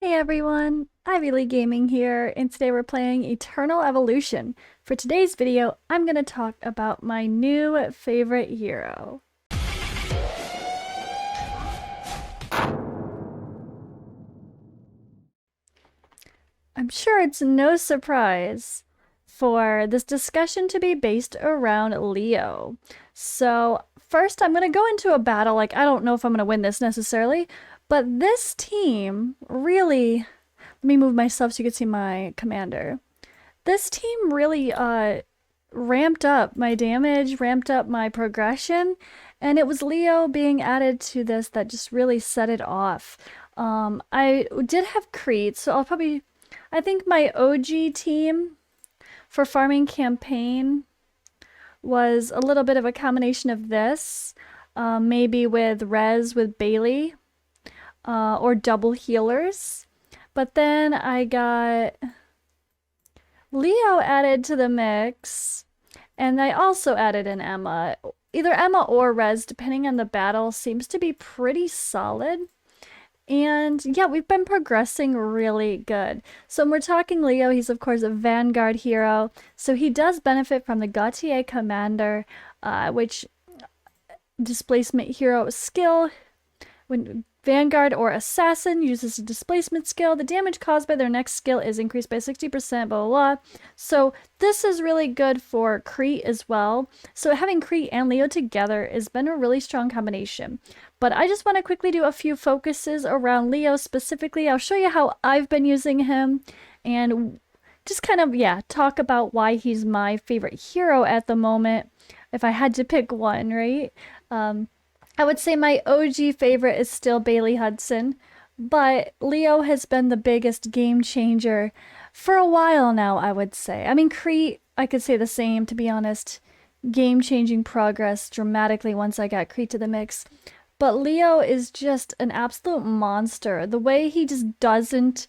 Hey everyone, Ivy League Gaming here, and today we're playing Eternal Evolution. For today's video, I'm going to talk about my new favorite hero. I'm sure it's no surprise for this discussion to be based around Leo. So first I'm going to go into a battle, like I don't know if I'm going to win this necessarily, but this team really, let me move myself so you can see my commander. This team really ramped up my damage, ramped up my progression, and it was Leo being added to this that just really set it off. I did have Creed, so I think my OG team for farming campaign was a little bit of a combination of this, maybe with Rez with Bailey, or double healers. But then I got Leo added to the mix, and I also added an Emma. Either Emma or Rez, depending on the battle, seems to be pretty solid. And yeah, we've been progressing really good. So when we're talking Leo, he's of course a Vanguard hero. So he does benefit from the Gautier Commander, which displacement hero skill. When Vanguard or Assassin uses a displacement skill, the damage caused by their next skill is increased by 60%, blah, blah, blah. So this is really good for Crete as well. So having Crete and Leo together has been a really strong combination. But I just want to quickly do a few focuses around Leo specifically. I'll show you how I've been using him and just kind of, yeah, talk about why he's my favorite hero at the moment. If I had to pick one, right? I would say my OG favorite is still Bailey Hudson, but Leo has been the biggest game changer for a while now, I would say. I mean, Crete, I could say the same, to be honest. Game changing progress dramatically once I got Crete to the mix. But Leo is just an absolute monster. The way he just doesn't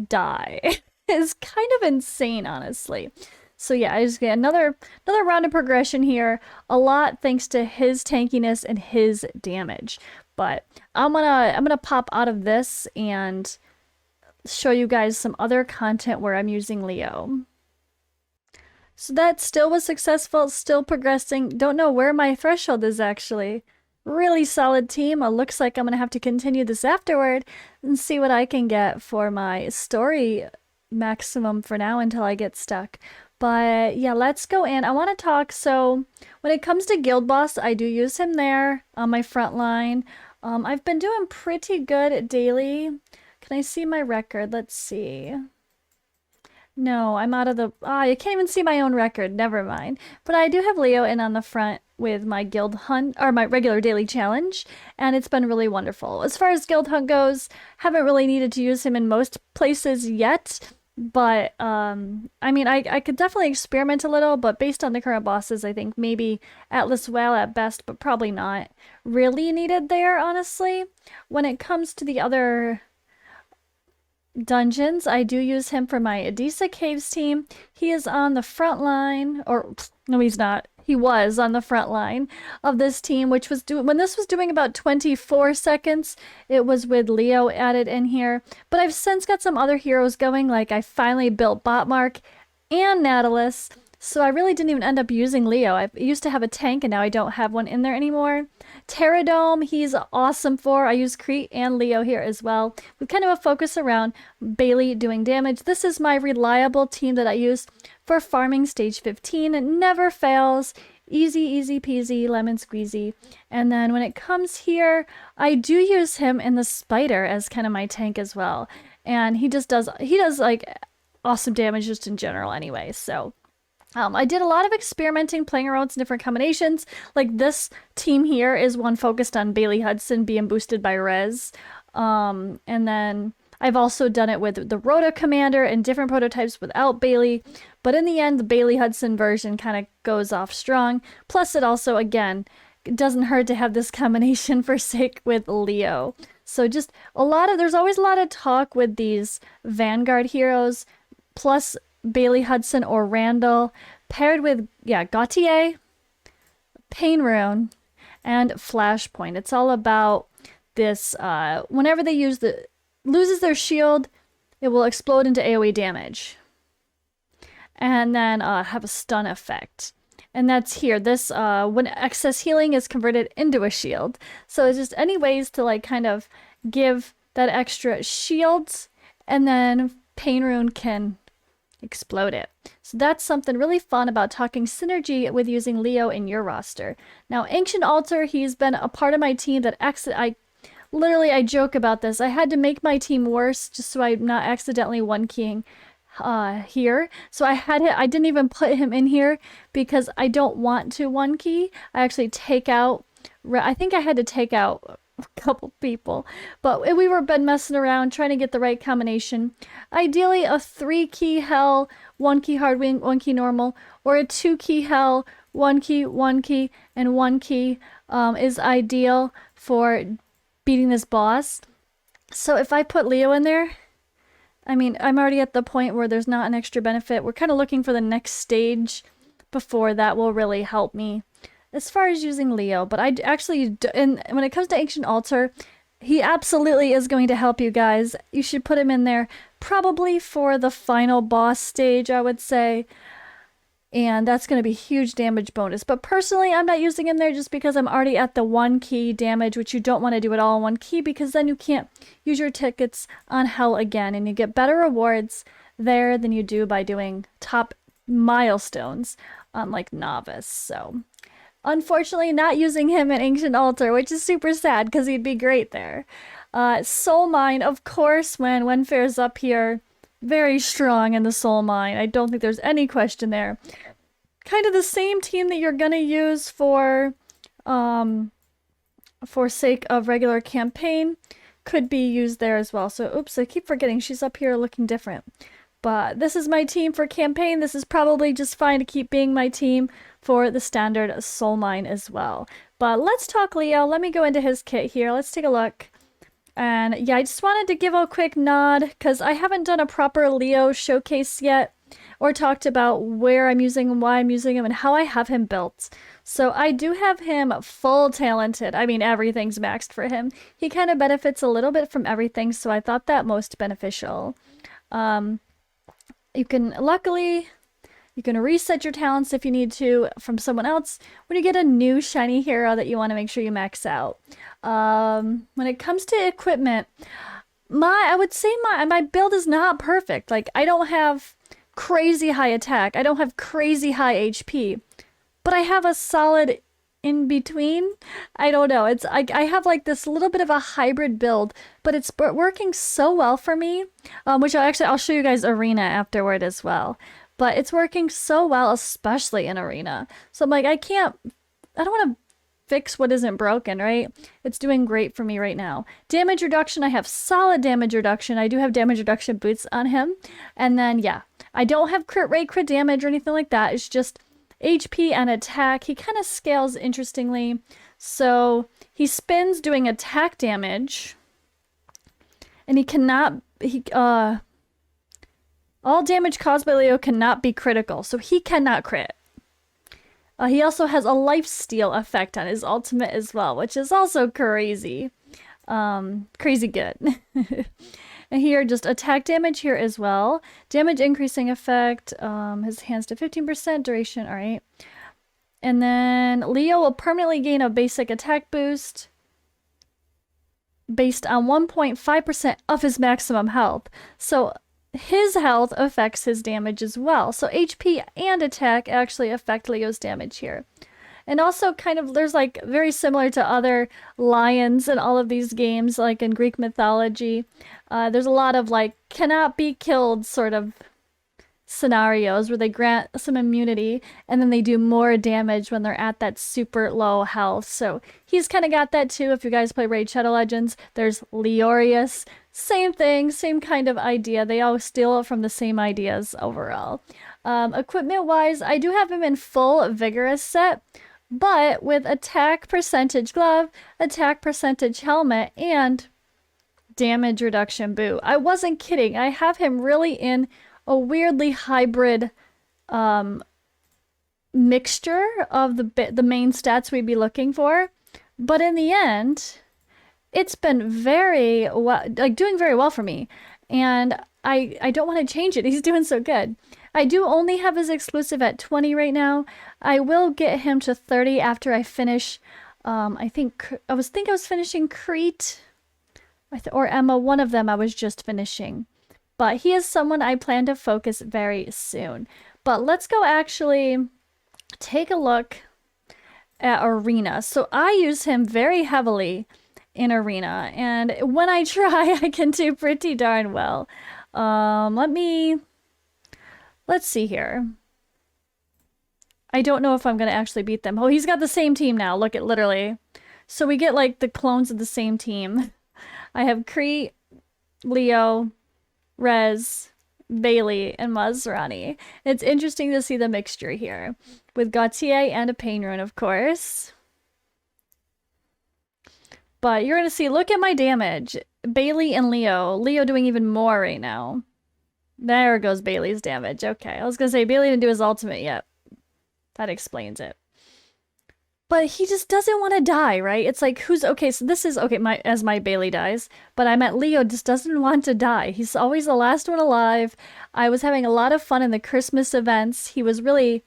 die is kind of insane, honestly. So yeah, I just get another round of progression here. A lot thanks to his tankiness and his damage. But I'm gonna pop out of this and show you guys some other content where I'm using Leo. So that still was successful, still progressing. Don't know where my threshold is actually. Really solid team. It looks like I'm gonna have to continue this afterward and see what I can get for my story maximum for now until I get stuck. But yeah, let's go in. I want to talk. So when it comes to Guild Boss, I do use him there on my front line. I've been doing pretty good daily. Can I see my record? Let's see. No, I'm out of the... Ah, you can't even see my own record. Never mind. But I do have Leo in on the front with my Guild Hunt, or my regular daily challenge, and it's been really wonderful. As far as Guild Hunt goes, haven't really needed to use him in most places yet. But I mean, I could definitely experiment a little, but based on the current bosses, I think maybe Atlas Well at best, but probably not really needed there, honestly. When it comes to the other dungeons, I do use him for my Adisa Caves team. He is on the front line, or no, he's not. He was on the front line of this team, which was when this was doing about 24 seconds, it was with Leo added in here. But I've since got some other heroes going, like I finally built Botmark and Nautilus, so I really didn't even end up using Leo. I used to have a tank and now I don't have one in there anymore. Terradome, he's awesome for. I use Crete and Leo here as well, with kind of a focus around Bailey doing damage. This is my reliable team that I use for farming stage 15. It never fails. Easy, easy peasy, lemon squeezy. And then when it comes here, I do use him in the spider as kind of my tank as well. And he does like awesome damage just in general anyway, so... I did a lot of experimenting, playing around with some different combinations. Like this team here is one focused on Bailey Hudson being boosted by Rez. And then I've also done it with the Rhoda Commander and different prototypes without Bailey. But in the end, the Bailey Hudson version kind of goes off strong. Plus it also, again, it doesn't hurt to have this combination for sake with Leo. So just there's always a lot of talk with these Vanguard heroes. Plus Bailey Hudson or Randall, paired with, yeah, Gautier, Pain Rune, and Flashpoint. It's all about this, whenever they use loses their shield, it will explode into AoE damage. And then have a stun effect. And that's here. This, when excess healing is converted into a shield. So it's just any ways to like kind of give that extra shields, and then Pain Rune can explode it. So that's something really fun about talking synergy with using Leo in your roster. Now, Ancient Altar, he's been a part of my team that I joke about this. I had to make my team worse just so I'm not accidentally one-keying here. So I didn't even put him in here because I don't want to one key. I actually take out, I think I had to take out a couple people, but we were been messing around trying to get the right combination. Ideally a 3-key hell, 1-key hard wing, 1-key normal, or a 2-key hell, 1-key, 1-key, and 1-key is ideal for beating this boss. So if I put Leo in there, I mean, I'm already at the point where there's not an extra benefit. We're kind of looking for the next stage before that will really help me as far as using Leo. But I actually, and when it comes to Ancient Altar, he absolutely is going to help you guys. You should put him in there probably for the final boss stage, I would say. And that's going to be huge damage bonus. But personally, I'm not using him there just because I'm already at the 1-key damage, which you don't want to do it all in 1 key because then you can't use your tickets on hell again. And you get better rewards there than you do by doing top milestones on like Novice. So unfortunately, not using him in Ancient Altar, which is super sad because he'd be great there. Soul Mine, of course, when Wenfair's up here, very strong in the Soul Mine. I don't think there's any question there. Kind of the same team that you're gonna use for sake of regular campaign could be used there as well. So, oops, I keep forgetting she's up here looking different. But this is my team for campaign. This is probably just fine to keep being my team for the standard Soul Mine as well. But let's talk Leo. Let me go into his kit here. Let's take a look. And yeah, I just wanted to give a quick nod because I haven't done a proper Leo showcase yet or talked about where I'm using him, why I'm using him, and how I have him built. So I do have him full talented. I mean, everything's maxed for him. He kind of benefits a little bit from everything, so I thought that most beneficial. You can, luckily, you can reset your talents if you need to from someone else when you get a new shiny hero that you want to make sure you max out. When it comes to equipment, I would say my build is not perfect. Like, I don't have crazy high attack. I don't have crazy high HP, but I have a solid in between. I don't know. I have like this little bit of a hybrid build, but it's working so well for me, which I'll show you guys Arena afterward as well. But it's working so well, especially in Arena. So I'm like, I don't want to fix what isn't broken, right? It's doing great for me right now. Damage reduction, I have solid damage reduction. I do have damage reduction boots on him. And then, yeah, I don't have crit rate, crit damage, or anything like that. It's just HP and attack. He kind of scales interestingly. So he spins doing attack damage. And all damage caused by Leo cannot be critical, so he cannot crit. He also has a lifesteal effect on his ultimate as well, which is also crazy. Crazy good. And here, just attack damage here as well. Damage increasing effect. His hands to 15% duration. All right. And then Leo will permanently gain a basic attack boost based on 1.5% of his maximum health. So his health affects his damage as well. So HP and attack actually affect Leo's damage here. And also kind of, there's like very similar to other lions in all of these games, like in Greek mythology. There's a lot of like cannot be killed sort of scenarios where they grant some immunity and then they do more damage when they're at that super low health. So he's kind of got that too. If you guys play Raid Shadow Legends, there's Leorius. Same thing, same kind of idea. They all steal from the same ideas overall. Equipment wise, I do have him in full vigorous set, but with attack percentage glove, attack percentage helmet, and damage reduction boot. I wasn't kidding. I have him really in a weirdly hybrid mixture of the main stats we'd be looking for. But in the end, it's been very well, like doing very well for me. And I don't want to change it. He's doing so good. I do only have his exclusive at 20 right now. I will get him to 30 after I finish. I was finishing Crete or Emma. One of them I was just finishing. But he is someone I plan to focus very soon. But let's go actually take a look at Arena. So I use him very heavily in Arena, and when I try, I can do pretty darn well. Let's see here. I don't know if I'm gonna actually beat them. Oh, he's got the same team now. Look at literally. So we get like the clones of the same team. I have Crete, Leo, Rez, Bailey, and Masrani. It's interesting to see the mixture here with Gautier and a Pain Rune, of course. But you're gonna see, look at my damage. Bailey and Leo. Leo doing even more right now. There goes Bailey's damage. Okay, I was gonna say Bailey didn't do his ultimate yet. That explains it. But he just doesn't want to die, right? It's like, who's okay? So this is okay. As my Bailey dies, but I meant Leo just doesn't want to die. He's always the last one alive. I was having a lot of fun in the Christmas events. He was really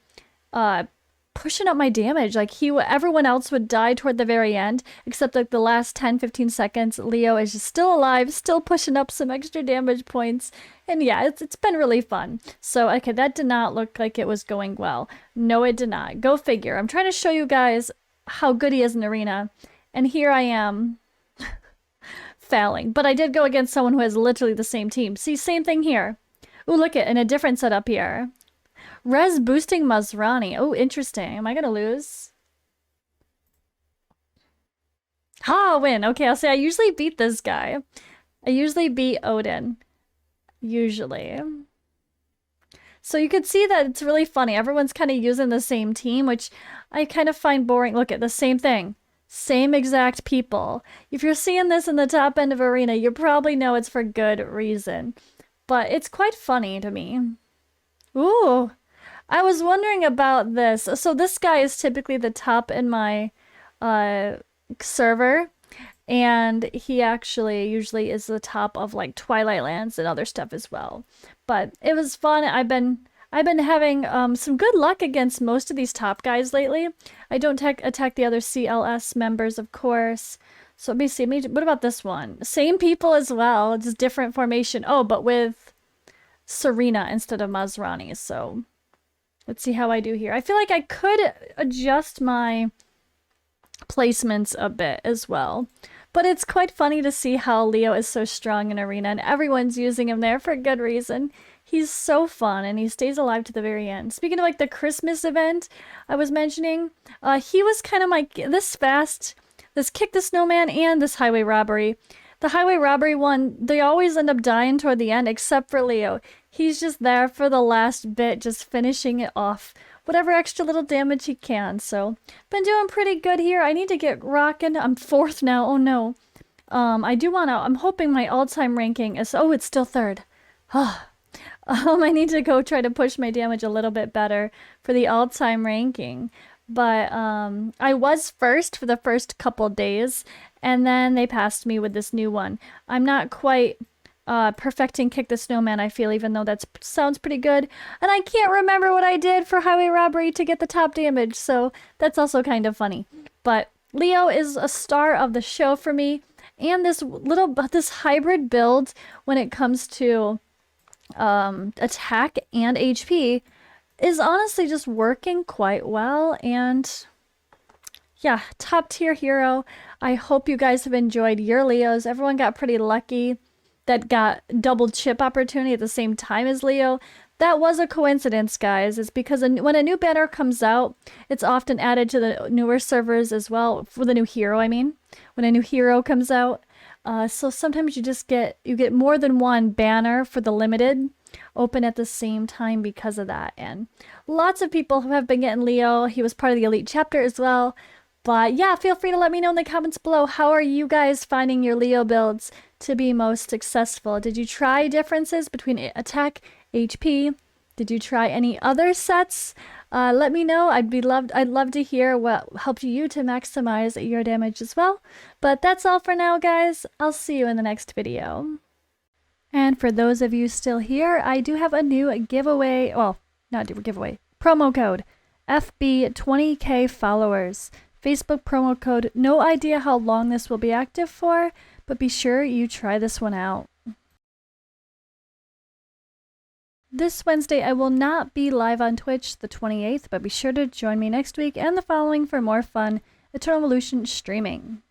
pushing up my damage. Like everyone else would die toward the very end, except like the last 10-15 seconds. Leo is just still alive, still pushing up some extra damage points. And yeah, it's been really fun. So, okay, that did not look like it was going well. No, it did not. Go figure. I'm trying to show you guys how good he is in Arena. And here I am failing. But I did go against someone who has literally the same team. See, same thing here. Ooh, look at in a different setup here. Rez boosting Masrani. Oh, interesting. Am I gonna lose? Ha, win. Okay, I'll say I usually beat this guy. I usually beat Odin. Usually. So you could see that it's really funny. Everyone's kind of using the same team, which I kind of find boring. Look at the same thing. Same exact people. If you're seeing this in the top end of Arena, you probably know it's for good reason. But it's quite funny to me. Ooh. I was wondering about this. So this guy is typically the top in my server. And he actually usually is the top of like Twilight Lands and other stuff as well. But it was fun. I've been having some good luck against most of these top guys lately. I don't attack the other CLS members, of course. So let me see. What about this one? Same people as well, just different formation. Oh, but with Serena instead of Masrani. So let's see how I do here. I feel like I could adjust my placements a bit as well. But it's quite funny to see how Leo is so strong in Arena and everyone's using him there for good reason. He's so fun and he stays alive to the very end. Speaking of like the Christmas event I was mentioning, he was kind of like this Kick the Snowman and this Highway Robbery. The Highway Robbery one, they always end up dying toward the end except for Leo. He's just there for the last bit, just finishing it off. Whatever extra little damage he can. So, been doing pretty good here. I need to get rocking. I'm 4th now. Oh no. I'm hoping my all-time ranking is, oh, it's still 3rd. I need to go try to push my damage a little bit better for the all-time ranking. But, I was 1st for the first couple days, and then they passed me with this new one. I'm not quite perfecting Kick the Snowman, I feel, even though that sounds pretty good. And I can't remember what I did for Highway Robbery to get the top damage, so that's also kind of funny. But Leo is a star of the show for me, and this hybrid build when it comes to attack and HP is honestly just working quite well. And yeah, top tier hero. I hope you guys have enjoyed your Leos. Everyone got pretty lucky that got double chip opportunity at the same time as Leo. That was a coincidence, guys. It's because when a new banner comes out, it's often added to the newer servers as well. For the new hero, I mean. When a new hero comes out. So sometimes you get more than one banner for the limited open at the same time because of that. And lots of people who have been getting Leo. He was part of the elite chapter as well. But yeah, feel free to let me know in the comments below. How are you guys finding your Leo builds to be most successful? Did you try differences between attack, HP, Did you try any other sets? Let me know. I'd love to hear what helped you to maximize your damage as well. But that's all for now, guys. I'll see you in the next video. And for those of you still here, I do have a new giveaway, well, not giveaway, promo code, FB20K followers. Facebook promo code. No idea how long this will be active for, but be sure you try this one out. This Wednesday, I will not be live on Twitch the 28th, but be sure to join me next week and the following for more fun Eternal Evolution streaming.